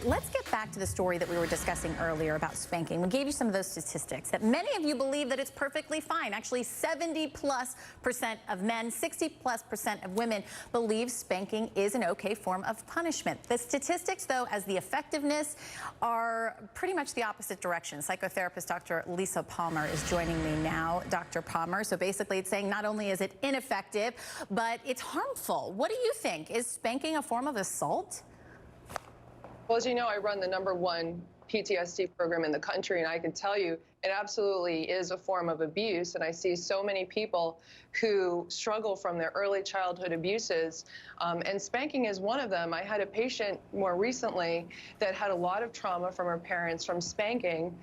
let's get back to the story that we were discussing earlier about spanking. We gave you some of those statistics that many of you believe that it's perfectly fine. Actually, 70+% of men, 60+% of women believe spanking is an okay form of punishment. The statistics, though, as the effectiveness are pretty much the opposite direction. Psychotherapist Dr. Lisa Palmer is joining me now. Dr. Palmer, so basically it's saying not only is it ineffective, but it's harmful. What do you think? Is spanking a form of assault? Well, as you know, I run the #1 PTSD program in the country, and I can tell you it absolutely is a form of abuse. And I see so many people who struggle from their early childhood abuses, and spanking is one of them. I had a patient more recently that had a lot of trauma from her parents from spanking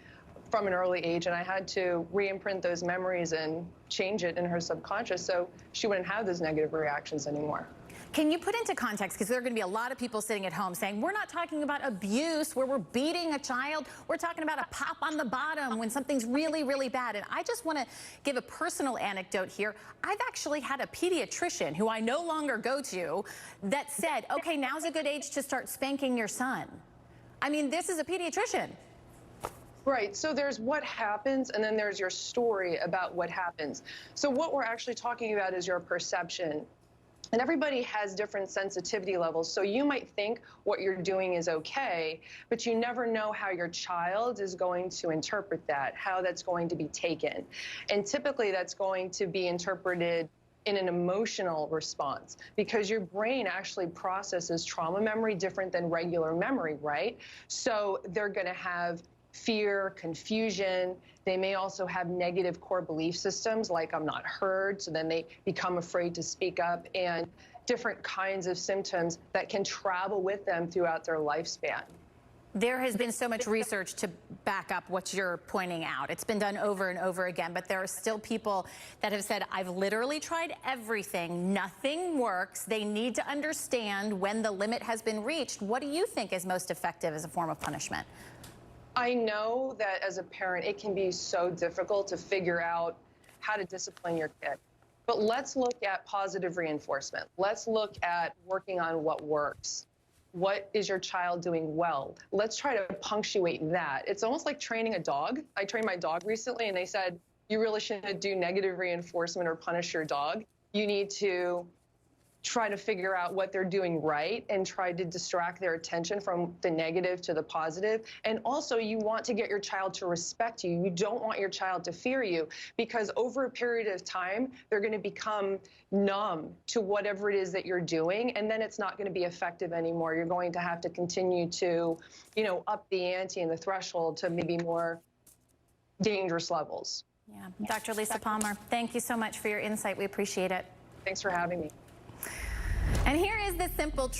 from an early age, and I had to re-imprint those memories and change it in her subconscious so she wouldn't have those negative reactions anymore. Can you put into context, because there are going to be a lot of people sitting at home saying, we're not talking about abuse where we're beating a child, we're talking about a pop on the bottom when something's really, really bad. And I just want to give a personal anecdote here. I've actually had a pediatrician who I no longer go to that said, okay, now's a good age to start spanking your son. I mean, this is a pediatrician. Right, so there's what happens, and then there's your story about what happens. So what we're actually talking about is your perception. And everybody has different sensitivity levels. So you might think what you're doing is okay, but you never know how your child is going to interpret that, how that's going to be taken. And typically that's going to be interpreted in an emotional response, because your brain actually processes trauma memory different than regular memory, right? So they're going to have fear, confusion. They may also have negative core belief systems like I'm not heard, so then they become afraid to speak up, and different kinds of symptoms that can travel with them throughout their lifespan. There has been so much research to back up what you're pointing out. It's been done over and over again, but there are still people that have said, I've literally tried everything, nothing works. They need to understand when the limit has been reached. What do you think is most effective as a form of punishment? I know that as a parent, it can be so difficult to figure out how to discipline your kid. But let's look at positive reinforcement. Let's look at working on what works. What is your child doing well? Let's try to punctuate that. It's almost like training a dog. I trained my dog recently, and they said, you really shouldn't do negative reinforcement or punish your dog. You need to try to figure out what they're doing right and try to distract their attention from the negative to the positive. And also, you want to get your child to respect you. You don't want your child to fear you, because over a period of time, they're going to become numb to whatever it is that you're doing, and then it's not going to be effective anymore. You're going to have to continue to, up the ante and the threshold to maybe more dangerous levels. Yeah. Dr. Lisa Palmer, thank you so much for your insight. We appreciate it. Thanks for having me. And here is the simple truth.